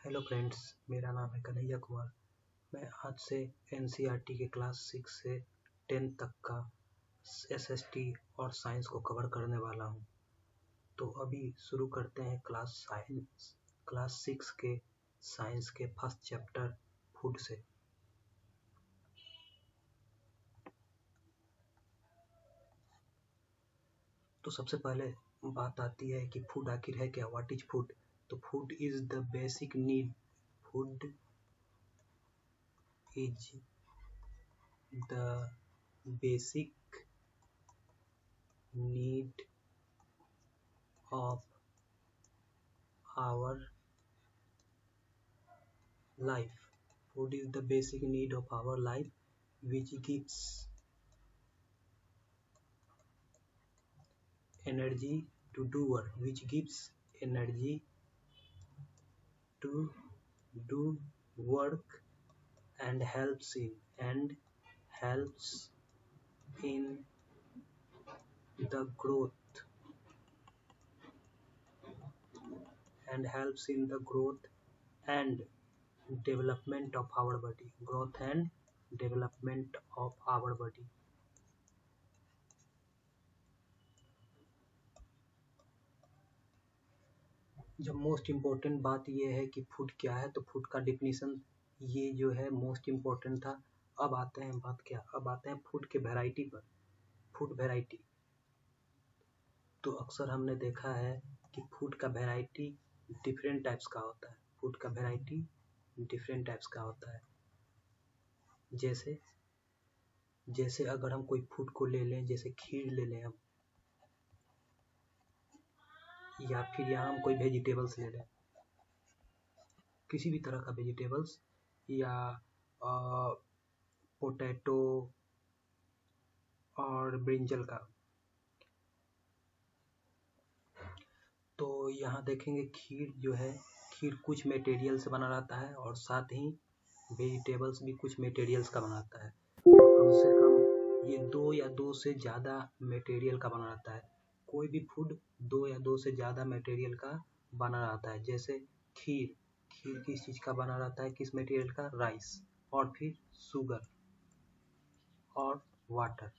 Hello friends, मेरा नाम है कन्हैया कुमार। मैं आज से एनसीईआरटी के क्लास 6 से 10 तक का एसएसटी और साइंस को कवर करने वाला हूं। तो अभी शुरू करते हैं क्लास 6 के साइंस के फर्स्ट चैप्टर फूड से। तो सबसे पहले बात आती है कि फूड आखिर है क्या, व्हाट इज फूड। तो food is the basic need. Food is the basic need of our life. Food is the basic need of our life, which gives energy to do work, which gives energy to do work and helps in the growth and development of our body. जब most important बात यह है कि food क्या है, तो food का definition ये जो है मोस्ट इम्पोर्टेंट था। अब आते हैं फूड के वैरायटी पर। फूड वैरायटी, तो अक्सर हमने देखा है कि फूड का वैरायटी डिफरेंट टाइप्स का होता है। जैसे अगर हम कोई फूड को ले लें, जैसे खीर ले लें हम, या फिर यहाँ हम कोई वेजिटेबल्स ले लें, किसी भी तरह का वेजिटेबल्स, या पोटैटो और ब्रिंजल का। तो यहाँ देखेंगे खीर कुछ मटेरियल से बना रहता है और साथ ही वेजिटेबल्स भी कुछ मटेरियल्स का बना रहता है। कम से कम ये 2 या 2 से ज़्यादा मटेरियल का बना रहता है। कोई भी फूड 2 या 2 से ज़्यादा मटेरियल का बना रहता है। जैसे खीर किस चीज़ का बना रहता है, किस मटेरियल का, राइस, और फिर शुगर और वाटर।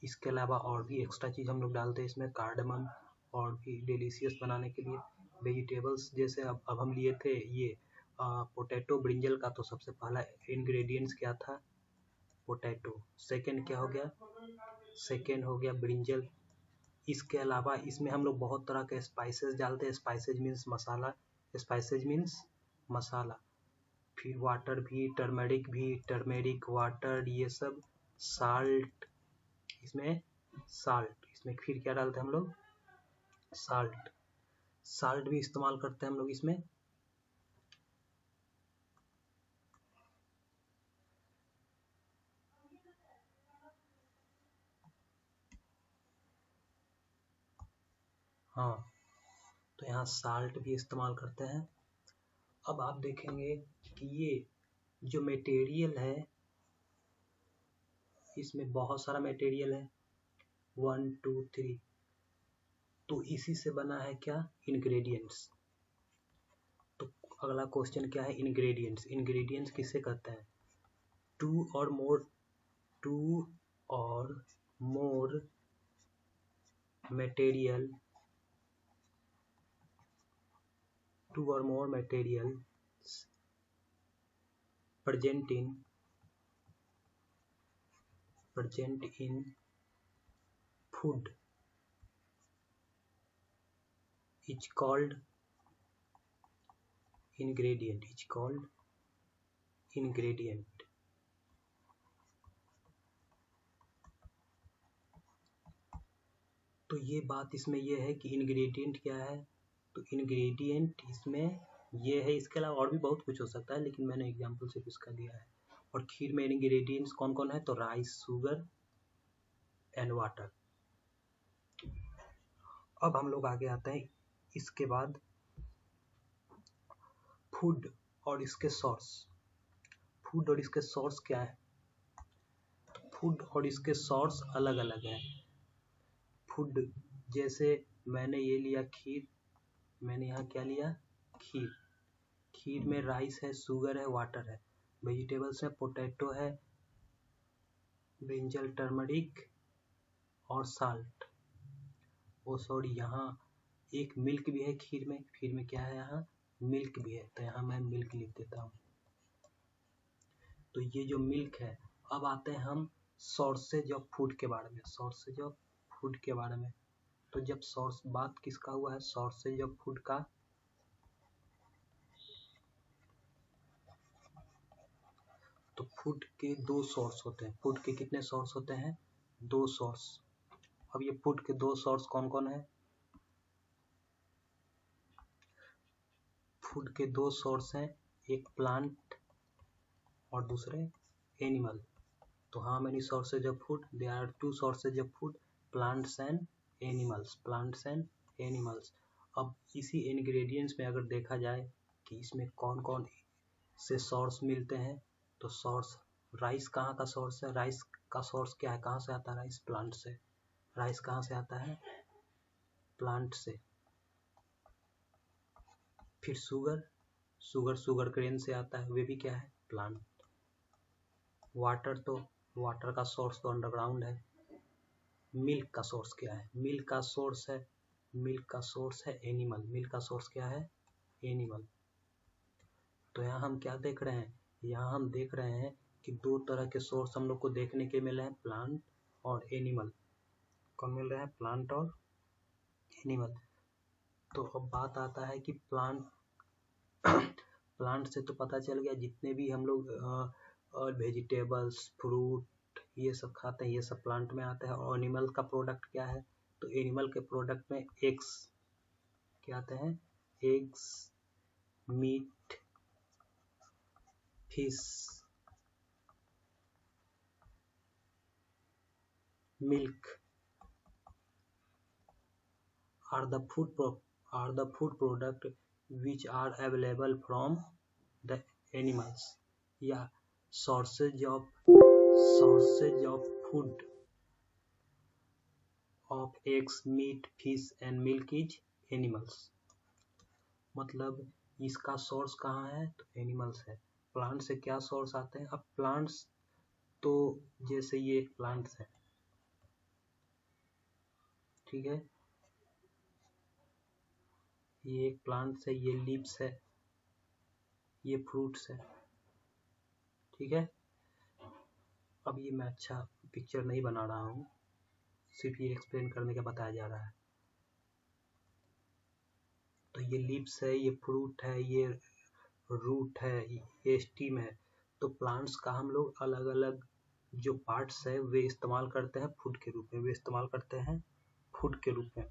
इसके अलावा और भी एक्स्ट्रा चीज़ हम लोग डालते हैं इसमें, कार्डमम, और भी डिलीशियस बनाने के लिए। वेजिटेबल्स जैसे अब हम लिए थे ये पोटैटो ब्रिंजल का, तो सबसे पहला इंग्रेडिएंट्स क्या था, पोटैटो। सेकंड क्या हो गया, सेकंड हो गया ब्रिंजल। इसके अलावा इसमें हम लोग बहुत तरह के स्पाइसेस डालते हैं। स्पाइसेज मीन्स मसाला। फिर वाटर भी, टर्मेरिक वाटर, ये सब। साल्ट, इसमें फिर क्या डालते हैं हम लोग, साल्ट भी इस्तेमाल करते हैं हम लोग इसमें। हाँ, तो यहाँ साल्ट भी इस्तेमाल करते हैं। अब आप देखेंगे कि ये जो मटेरियल है, इसमें बहुत सारा मटेरियल है, 1 2 3। तो इसी से बना है क्या, इंग्रेडिएंट्स। तो अगला क्वेश्चन क्या है, इंग्रेडिएंट्स किसे कहते हैं, 2 और मोर material present in food is called ingredient। तो ये बात इसमें ये है कि इंग्रेडिएंट क्या है, तो इंग्रेडिएंट इसमें ये है। इसके अलावा और भी बहुत कुछ हो सकता है, लेकिन मैंने एग्जांपल सिर्फ इसका दिया है। और खीर में इंग्रेडिएंट्स कौन कौन है, तो राइस, शुगर एंड वाटर। अब हम लोग आगे आते हैं। इसके बाद फूड और इसके सोर्स क्या है, फूड और इसके सोर्स अलग अलग हैं। फूड, जैसे मैंने ये लिया खीर, मैंने यहाँ क्या लिया, खीर। खीर में राइस है, शुगर है, वाटर है। वेजिटेबल्स में पोटैटो है, ब्रिंजल, टर्मरिक और साल्ट। ओ सॉरी, यहाँ एक मिल्क भी है खीर में। खीर में क्या है? यहाँ मिल्क भी है, तो यहाँ मैं मिल्क लिख देता हूँ। तो ये जो मिल्क है। अब आते हैं हम सोर्सेज ऑफ फूड के बारे में। सोर्सेज ऑफ फूड के बारे में, तो जब सोर्स बात किसका हुआ है? सोर्सेज ऑफ फूड का। तो फूड के दो सोर्स होते हैं। फूड के कितने सोर्स होते हैं? दो सोर्स। अब ये फूड के दो सोर्स कौन कौन है? फूड के दो सोर्स हैं, एक प्लांट और दूसरे एनिमल। तो how many sources of food? There are two sources of food, plants and animals. Plants and animals. अब इसी इंग्रेडिएंट्स में अगर देखा जाए कि इसमें कौन कौन से सोर्स मिलते हैं, तो सोर्स राइस कहाँ का सोर्स है? राइस का सोर्स क्या है? कहाँ से आता है राइस? प्लांट से। राइस कहाँ से आता है? प्लांट से। फिर शुगर, शुगर केन से आता है, वे भी क्या है? प्लांट। वाटर, तो वाटर का सोर्स तो अंडरग्राउंड है। मिल्क का सोर्स क्या है? मिल्क का सोर्स है एनिमल। मिल्क का सोर्स क्या है? एनिमल। तो यहाँ हम क्या देख रहे हैं? यहाँ हम देख रहे हैं कि दो तरह के सोर्स हम लोग को देखने के मिले हैं, प्लांट और एनिमल। कौन मिल रहे हैं? प्लांट और एनिमल। तो अब बात आता है कि प्लांट से तो पता चल गया, जितने भी हम लोग वेजिटेबल्स, फ्रूट, ये सब खाते हैं, ये सब प्लांट में आता है। और एनिमल का प्रोडक्ट क्या है? तो एनिमल के प्रोडक्ट में एग्स क्या आते हैं? Eggs, meat, fish, milk are the food product which are available from the animals. या sources of food of eggs, meat, fish and milk is animals. मतलब इसका सोर्स कहाँ है? तो एनिमल्स है। प्लांट से क्या सोर्स आते हैं? अब प्लांट्स तो जैसे ये एक प्लांट्स है, ठीक है, ये एक प्लांट्स है, ये लीव्स है, ये फ्रूट्स है, ठीक है। अब ये मैं अच्छा पिक्चर नहीं बना रहा हूँ, सिर्फ ये एक्सप्लेन करने का बताया जा रहा है। तो ये लीव्स है, ये फ्रूट है, ये रूट है, ये स्टीम है। तो प्लांट्स का हम लोग अलग अलग जो पार्ट्स है वे इस्तेमाल करते हैं फूड के रूप में। वे इस्तेमाल करते हैं फूड के रूप में।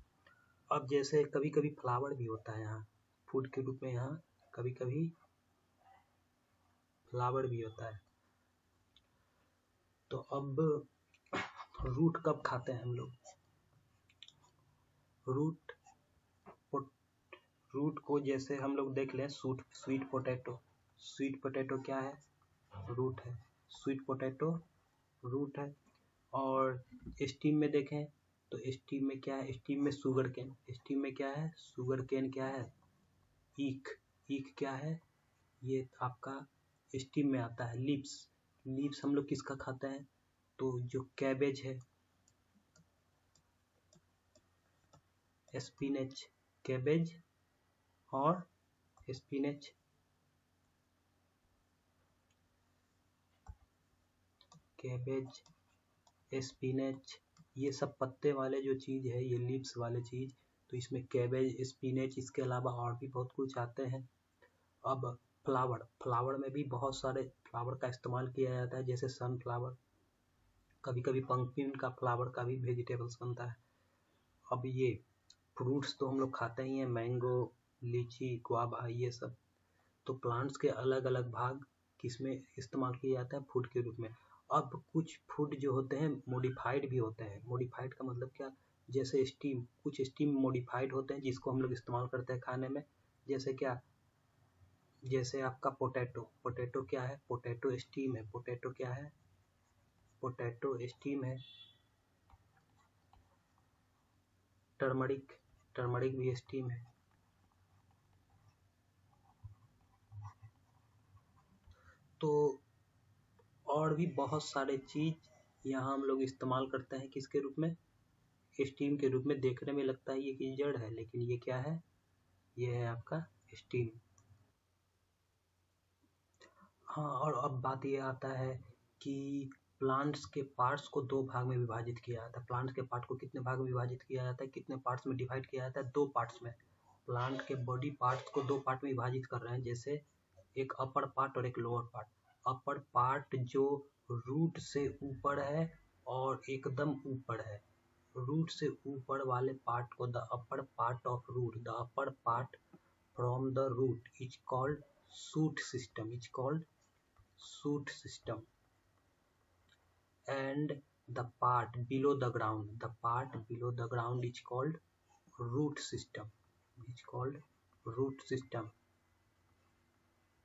अब जैसे कभी कभी फ्लावर भी होता है यहाँ फूड के रूप में। यहाँ कभी कभी फ्लावर भी होता है। तो अब रूट कब खाते हैं हम लोग? रूट को जैसे हम लोग देख लें, स्वीट पोटैटो। स्वीट पोटैटो क्या है? रूट है। स्वीट पोटैटो रूट है। और स्टीम में देखें तो स्टीम में क्या है? स्टीम में शुगर केन। स्टीम में क्या है? शुगर केन क्या है? ईख। ईख क्या है? ये आपका स्टीम में आता है। लीव्स, लीव्स हम लोग किसका खाते हैं? तो जो कैबेज है, स्पिनच, कैबेज और स्पिनच, कैबेज, स्पिनच, ये सब पत्ते वाले जो चीज़ है, ये लीव्स वाले चीज़। तो इसमें कैबेज, स्पिनच, इसके अलावा और भी बहुत कुछ आते हैं। अब फ्लावर में भी बहुत सारे फ्लावर का इस्तेमाल किया जाता है, जैसे सनफ्लावर, कभी कभी पंपकिन का फ्लावर का भी वेजिटेबल्स बनता है। अब ये फ्रूट्स तो हम लोग खाते ही हैं, मैंगो, लीची, गुआवा, ये सब। तो प्लांट्स के अलग अलग भाग किसमें इस्तेमाल किया जाता है? फूड के रूप में। अब कुछ फूड जो होते हैं मॉडिफाइड भी होते हैं। मॉडिफाइड का मतलब क्या? जैसे स्टीम, कुछ स्टीम मॉडिफाइड होते हैं जिसको हम लोग इस्तेमाल करते हैं खाने में। जैसे क्या? जैसे आपका पोटैटो क्या है? पोटैटो स्टीम है। पोटैटो क्या है? पोटैटो स्टीम है। टर्मरिक भी स्टीम है। और भी बहुत सारे चीज यहाँ हम लोग इस्तेमाल करते हैं किसके रूप में, स्टीम के रूप में। देखने में लगता है ये कि जड़ है, लेकिन ये क्या है, ये है आपका स्टीम। हाँ, और अब बात ये आता है कि प्लांट्स के पार्ट्स को दो भाग में विभाजित किया जाता है। प्लांट्स के पार्ट को कितने भाग में विभाजित किया जाता है, कितने पार्ट्स में डिवाइड किया जाता है, दो पार्ट्स में। प्लांट के बॉडी पार्ट्स को दो पार्ट में विभाजित कर रहे हैं, जैसे एक अपर पार्ट और एक लोअर पार्ट। अपर पार्ट जो रूट से ऊपर है और एकदम ऊपर है, रूट से ऊपर वाले पार्ट को the upper part of root, the upper part from the root is called shoot system, is called shoot system. And the part below the ground, the part below the ground is called root system, is called root system।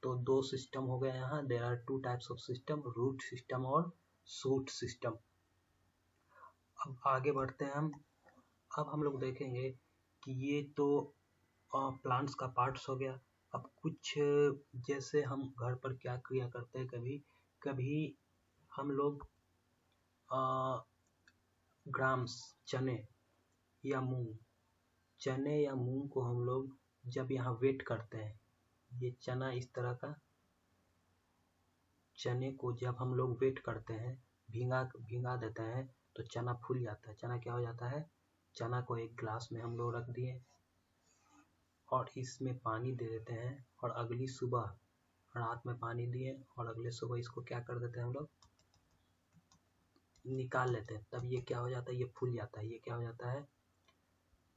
तो दो system हो गए यहाँ, there are two types of system, root system और shoot system। अब आगे बढ़ते हैं हम। अब हम लोग देखेंगे कि ये तो प्लांट्स का पार्ट्स हो गया। अब कुछ जैसे हम घर पर क्या किया करते हैं, कभी कभी हम लोग ग्राम्स, चने या मूंग, चने या मूंग को हम लोग जब यहाँ वेट करते हैं, ये चना इस तरह का, चने को जब हम लोग वेट करते हैं, भिंगा देते हैं, तो चना फूल जाता है। चना क्या हो जाता है, चना को एक ग्लास में हम लोग रख दिए और इसमें पानी दे देते हैं, और अगली सुबह रात में पानी दिए और अगले सुबह इसको क्या कर देते हैं, हम लोग निकाल लेते हैं। तब ये क्या हो जाता है, ये फूल जाता है। ये क्या हो जाता है,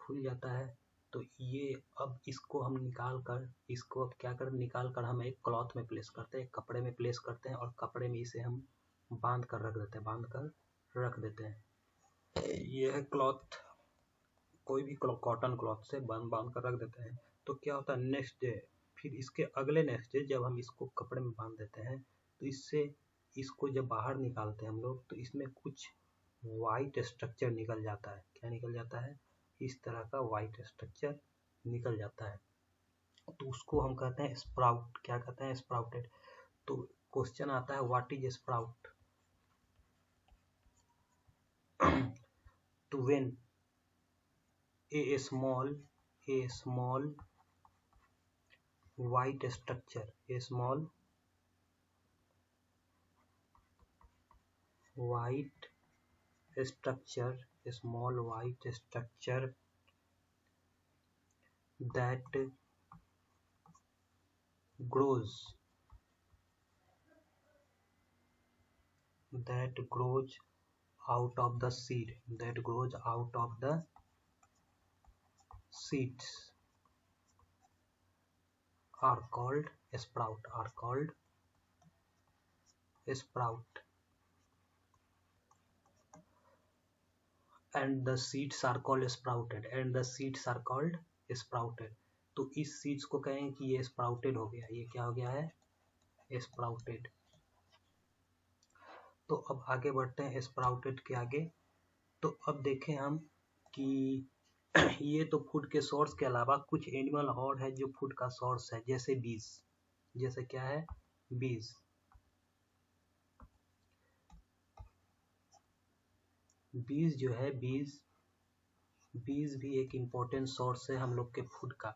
फूल जाता है। तो ये अब इसको हम निकाल कर, इसको अब क्या कर, निकाल कर हम एक क्लॉथ में प्लेस करते हैं, कपड़े में प्लेस करते हैं, और कपड़े में इसे हम बांध कर रख देते हैं, बांध कर रख देते हैं। ये है क्लॉथ, कोई भी कॉटन क्लॉथ से बांध कर रख देते हैं। तो क्या होता है, नेक्स्ट डे, फिर इसके अगले नेक्स्ट डे जब हम इसको कपड़े में बांध देते हैं, तो इससे इसको जब बाहर निकालते हैं हम लोग, तो इसमें कुछ वाइट स्ट्रक्चर निकल जाता है। क्या निकल जाता है, इस तरह का वाइट स्ट्रक्चर निकल जाता है। तो उसको हम कहते हैं स्प्राउट। क्या कहते हैं, स्प्राउटेड। तो क्वेश्चन आता है, व्हाट इज स्प्राउट। तो when a small white structure, a small white structure, a small white structure that grows out of the seed, that grows out of the seeds are called sprout, are called sprout। And the seeds are called sprouted, and the seeds are called sprouted। तो इस seeds को कहें कि ये sprouted हो गया, ये क्या हो गया है, sprouted। तो अब आगे बढ़ते हैं sprouted के आगे। तो अब देखें हम कि ये तो फूड के सोर्स के अलावा कुछ एनिमल और है जो फूड का सोर्स है, जैसे बीज। जैसे क्या है, बीज। बीज जो है, बीज भी एक इम्पोर्टेंट सोर्स है हम लोग के फूड का।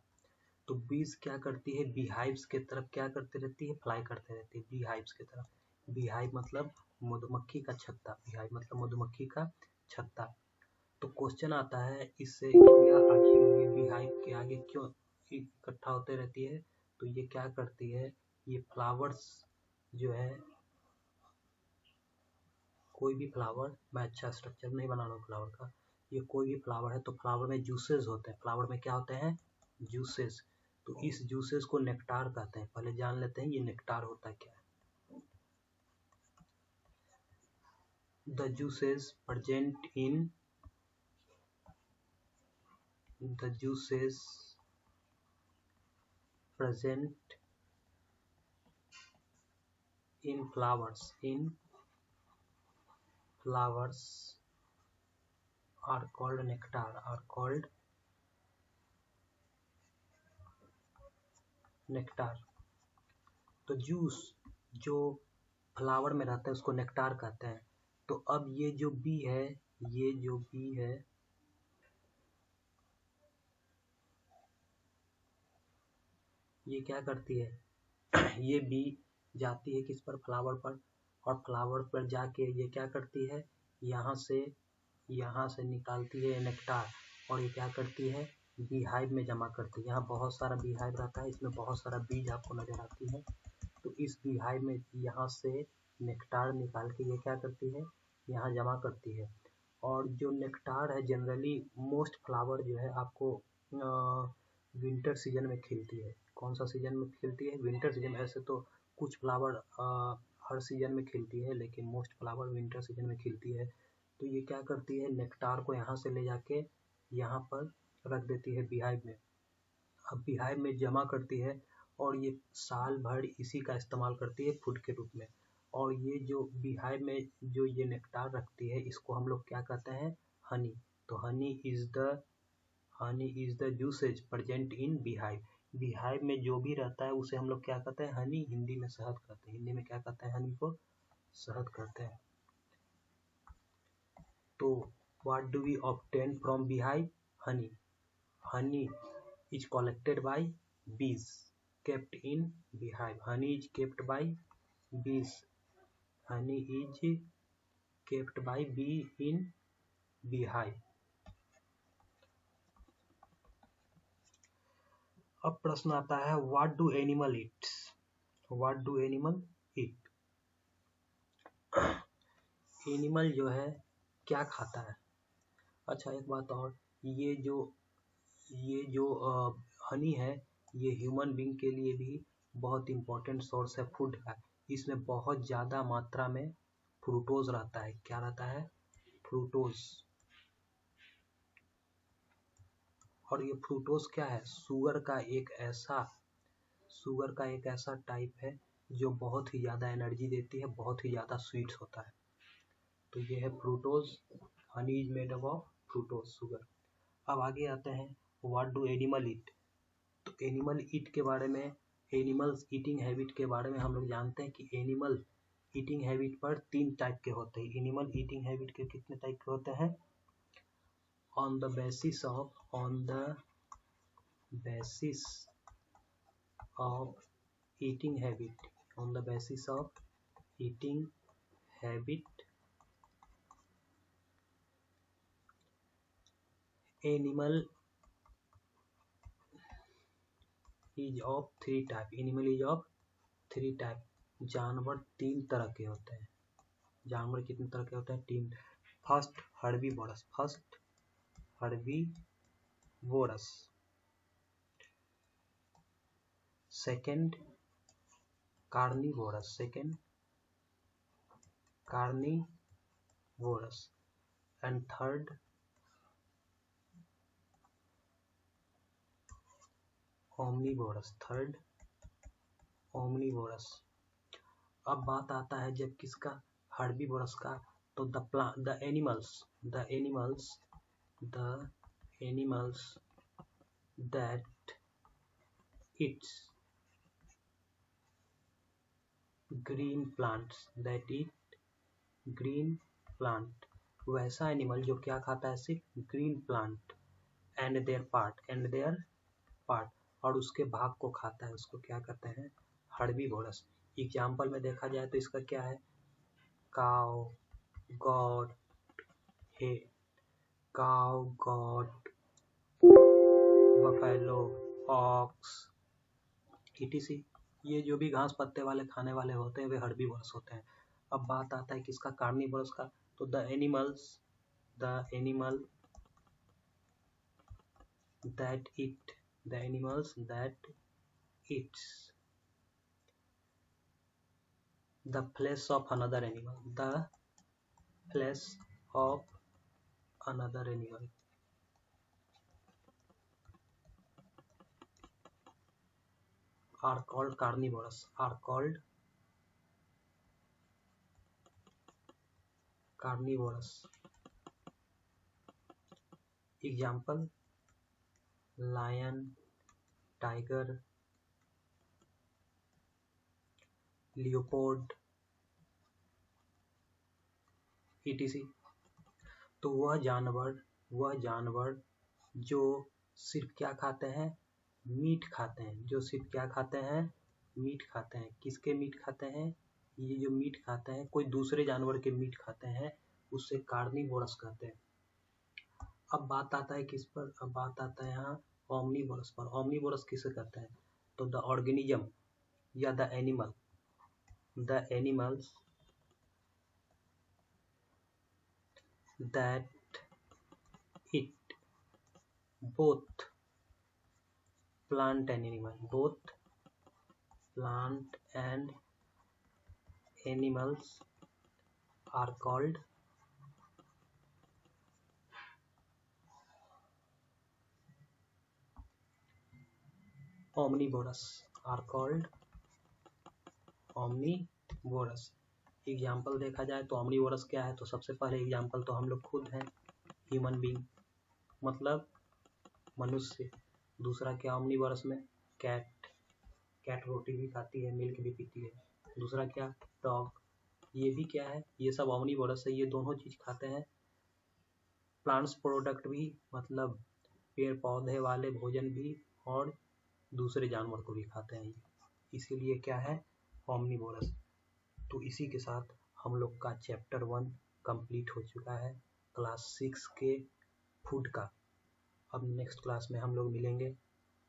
तो बीज क्या करती है, बीहाइव्स के तरफ क्या करती रहती है, फ्लाई करते रहती है बीहाइव्स की तरफ। बीहाइव मतलब मधुमक्खी का छत्ता, बीहाइव मतलब मधुमक्खी का छत्ता। तो क्वेश्चन आता है इससे, आखिर ये बीहाइव के आगे क्यों इकट्ठा होते रहती है। तो ये क्या करती है, ये फ्लावर्स जो है, कोई भी फ्लावर, मैं अच्छा स्ट्रक्चर नहीं बना रहा हूँ फ्लावर का, ये कोई भी फ्लावर है तो फ्लावर में जूसेस होते हैं। फ्लावर में क्या होते हैं, जूसेस। तो इस जूसेस को नेक्टार कहते हैं। पहले जान लेते हैं ये नेक्टार होता क्या है। The juices present in flowers are called nectar, are called nectar। तो जूस जो फ्लावर में रहता है उसको नेक्टार कहते हैं। तो अब ये जो बी है, ये जो बी है, ये क्या करती है ये बी जाती है किस पर, फ्लावर पर, और फ्लावर पर जाके ये क्या करती है, यहाँ से निकालती है नेक्टार, और ये क्या करती है, बी हाइव में जमा करती है। यहाँ बहुत सारा बी हाइव रहता है, इसमें बहुत सारा बीज आपको नजर आती है। तो इस बी हाइव में यहाँ से नेक्टार निकाल के ये क्या करती है, यहाँ जमा करती है। और जो नेक्टार है जनरली मोस्ट फ्लावर जो है आपको विंटर सीजन में खिलती है। कौन सा सीजन में खिलती है, विंटर सीजन। ऐसे तो कुछ फ्लावर हर सीजन में खिलती है, लेकिन मोस्ट फ्लावर विंटर सीजन में खिलती है। तो ये क्या करती है, नेक्टार को यहाँ से ले जाके यहाँ पर रख देती है बीहाइव में। अब बीहाइव में जमा करती है और ये साल भर इसी का इस्तेमाल करती है फूड के रूप में। और ये जो बीहाइव में जो ये नेक्टार रखती है, इसको हम लोग क्या कहते हैं, हनी। तो honey is the juices present in beehive. Beehive में जो भी रहता है उसे हम लोग क्या कहते हैं, हनी। हिंदी में शहद कहते हैं। हिंदी में क्या कहते हैं, हनी को शहद कहते हैं। तो what do we obtain from beehive, honey. Honey is collected by bees kept in beehive. Honey is kept by bees. Honey is kept by bee in beehive. अब प्रश्न आता है, what do animal eat? What do animal eat? Animal जो है क्या खाता है। अच्छा एक बात और, ये जो हनी है, ये ह्यूमन बींग के लिए भी बहुत इम्पोर्टेंट सोर्स है फूड का। इसमें बहुत ज़्यादा मात्रा में फ्रूटोज रहता है। क्या रहता है, फ्रूटोज। और ये फ्रूटोज क्या है, शुगर का एक ऐसा टाइप है जो बहुत ही ज़्यादा एनर्जी देती है, बहुत ही ज़्यादा स्वीट्स होता है। तो ये है fructose. Honey is made up of fructose, sugar. अब आगे आते हैं, व्हाट डू एनिमल ईट। तो एनिमल ईट के बारे में, एनिमल्स ईटिंग हैबिट के बारे में हम लोग जानते हैं कि एनिमल ईटिंग हैबिट पर 3 टाइप के होते हैं। एनिमल ईटिंग हैबिट के कितने टाइप के होते हैं, on the basis of eating habit. On the basis of eating habit, animal is of 3 type. Animal is of 3 type. जानवर 3 तरह के होते हैं। जानवर कितने तरह के होते हैं, 3। First herbivorous. Second carnivorous. And third omnivorous. अब बात आता है जब किसका, हर्बीवोरस का। तो the animals that eats green plants, वैसा एनिमल जो क्या खाता है, सिर्फ green plant and their part, और उसके भाग को खाता है, उसको क्या कहते हैं, हर्बीवोरस। एग्जाम्पल में देखा जाए तो इसका क्या है, cow, goat, buffalo, ox, etc। ये जो भी घास पत्ते वाले खाने वाले होते हैं वे हर्बीवोरस होते हैं। अब बात आता है किसका, कार्निवोरस का। तो the animal that eats the flesh of another animal, are called carnivorous. Example, lion, tiger, leopard, etc। तो वह जानवर जो सिर्फ क्या खाते हैं, मीट खाते हैं, जो सिर्फ क्या खाते हैं, मीट खाते हैं। किसके मीट खाते हैं, ये जो मीट खाते हैं कोई दूसरे जानवर के मीट खाते हैं, उससे कार्निवोरस कहते हैं। अब बात आता है किस पर, अब बात आता है यहाँ ओमनीवोरस पर। ओमनीवोरस किसे कहते हैं, तो द ऑर्गेनिज्म या the animals that eat both plant and animals are called omnivorous, omnivorous। Example देखा जाए तो omnivorous क्या है, तो सबसे पहले एग्जाम्पल तो हम लोग खुद हैं, ह्यूमन बीइंग मतलब मनुष्य। दूसरा क्या omnivorous में, कैट रोटी भी खाती है, मिल्क भी पीती है। दूसरा क्या, डॉग, ये भी क्या है, ये सब omnivorous है, ये दोनों चीज खाते हैं। प्लांट्स प्रोडक्ट भी मतलब पेड़ पौधे वाले भोजन भी, और दूसरे जानवर को भी खाते हैं, इसीलिए क्या है, ओमनीवोरस। तो इसी के साथ हम लोग का चैप्टर 1 कंप्लीट हो चुका है क्लास 6 के फूड का। अब नेक्स्ट क्लास में हम लोग मिलेंगे,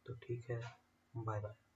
तो ठीक है, बाय बाय।